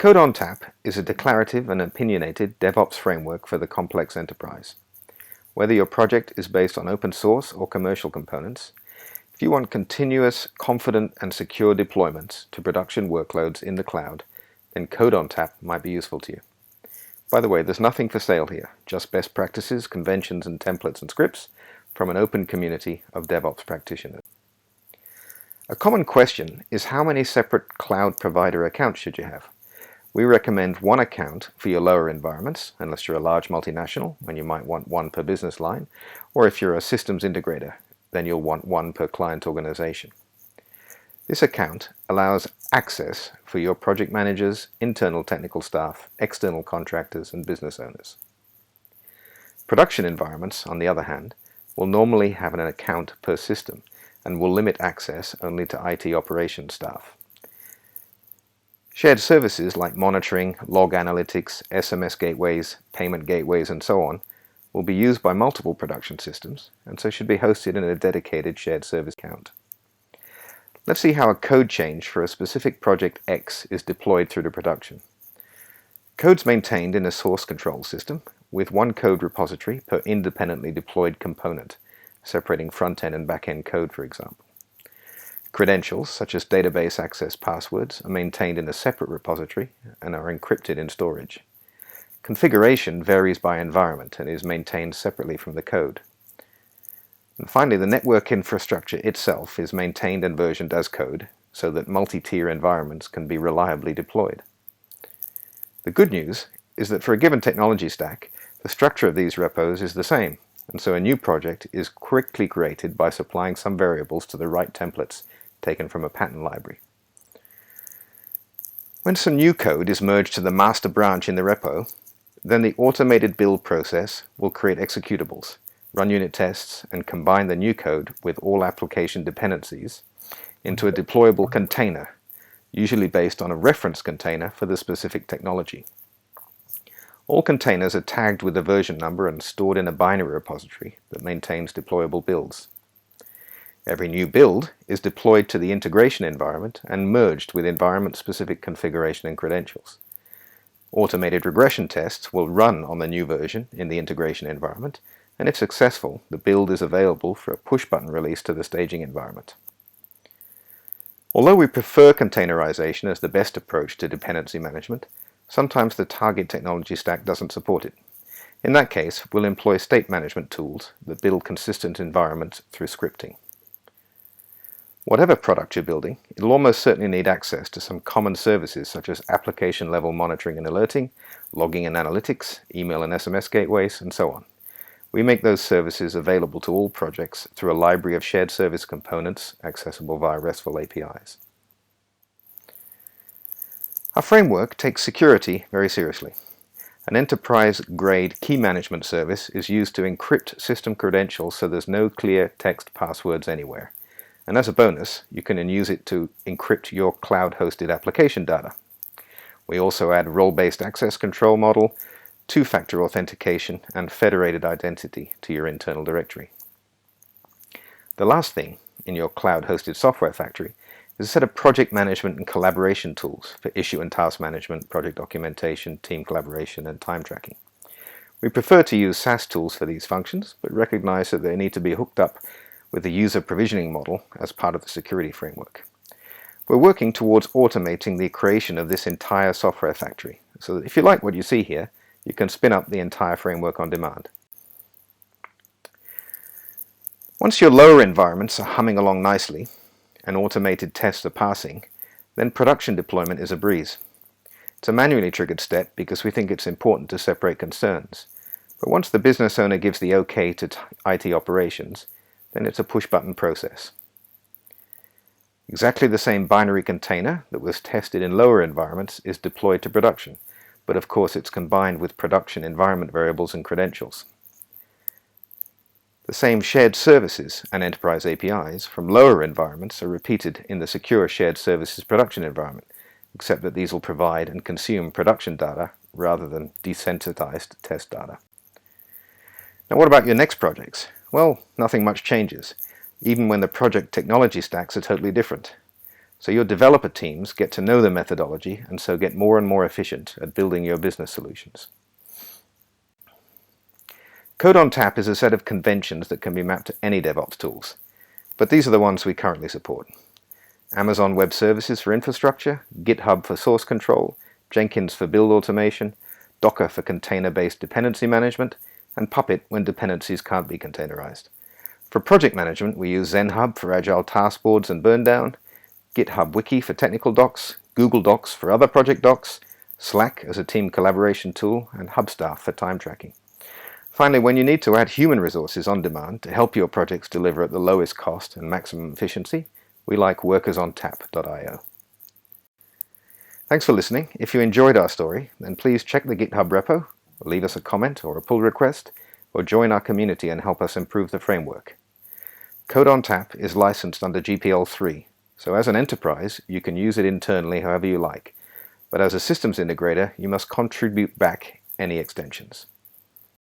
CodeOnTap is a declarative and opinionated DevOps framework for the complex enterprise. Whether your project is based on open source or commercial components, if you want continuous, confident, and secure deployments to production workloads in the cloud, then CodeOnTap might be useful to you. By the way, there's nothing for sale here, just best practices, conventions, and templates and scripts from an open community of DevOps practitioners. A common question is how many separate cloud provider accounts should you have? We recommend one account for your lower environments, unless you're a large multinational, when you might want one per business line, or if you're a systems integrator, then you'll want one per client organization. This account allows access for your project managers, internal technical staff, external contractors, and business owners. Production environments, on the other hand, will normally have an account per system and will limit access only to IT operations staff. Shared services like monitoring, log analytics, SMS gateways, payment gateways, and so on will be used by multiple production systems and so should be hosted in a dedicated shared service account. Let's see how a code change for a specific project X is deployed through to production. Code's maintained in a source control system with one code repository per independently deployed component, separating front-end and back-end code, for example. Credentials, such as database access passwords, are maintained in a separate repository and are encrypted in storage. Configuration varies by environment and is maintained separately from the code. And finally, the network infrastructure itself is maintained and versioned as code so that multi-tier environments can be reliably deployed. The good news is that for a given technology stack, the structure of these repos is the same, and so a new project is quickly created by supplying some variables to the right templates taken from a pattern library. When some new code is merged to the master branch in the repo, then the automated build process will create executables, run unit tests, and combine the new code with all application dependencies into a deployable container, usually based on a reference container for the specific technology. All containers are tagged with a version number and stored in a binary repository that maintains deployable builds. Every new build is deployed to the integration environment and merged with environment-specific configuration and credentials. Automated regression tests will run on the new version in the integration environment, and if successful, the build is available for a push-button release to the staging environment. Although we prefer containerization as the best approach to dependency management, sometimes the target technology stack doesn't support it. In that case, we'll employ state management tools that build consistent environments through scripting. Whatever product you're building, it'll almost certainly need access to some common services such as application-level monitoring and alerting, logging and analytics, email and SMS gateways, and so on. We make those services available to all projects through a library of shared service components accessible via RESTful APIs. Our framework takes security very seriously. An enterprise-grade key management service is used to encrypt system credentials so there's no clear text passwords anywhere. And as a bonus, you can use it to encrypt your cloud-hosted application data. We also add role-based access control model, two-factor authentication, and federated identity to your internal directory. The last thing in your cloud-hosted software factory is a set of project management and collaboration tools for issue and task management, project documentation, team collaboration, and time tracking. We prefer to use SaaS tools for these functions, but recognize that they need to be hooked up with the user provisioning model as part of the security framework. We're working towards automating the creation of this entire software factory, so that if you like what you see here, you can spin up the entire framework on demand. Once your lower environments are humming along nicely and automated tests are passing, then production deployment is a breeze. It's a manually triggered step because we think it's important to separate concerns. But once the business owner gives the OK to IT operations, then it's a push-button process. Exactly the same binary container that was tested in lower environments is deployed to production, but of course it's combined with production environment variables and credentials. The same shared services and enterprise APIs from lower environments are repeated in the secure shared services production environment, except that these will provide and consume production data rather than desensitized test data. Now what about your next projects? Well, nothing much changes, even when the project technology stacks are totally different. so your developer teams get to know the methodology and so get more and more efficient at building your business solutions. CodeOnTap is a set of conventions that can be mapped to any DevOps tools, but these are the ones we currently support. Amazon Web Services for infrastructure, GitHub for source control, Jenkins for build automation, Docker for container-based dependency management, and Puppet when dependencies can't be containerized. For project management, we use ZenHub for agile task boards and burndown, GitHub Wiki for technical docs, Google Docs for other project docs, Slack as a team collaboration tool, and Hubstaff for time tracking. Finally, when you need to add human resources on demand to help your projects deliver at the lowest cost and maximum efficiency, we like workersontap.io. Thanks for listening. If you enjoyed our story, then please check the GitHub repo, or leave us a comment or a pull request, or join our community and help us improve the framework. CodeOnTap is licensed under GPL 3, so as an enterprise, you can use it internally however you like, but as a systems integrator, you must contribute back any extensions.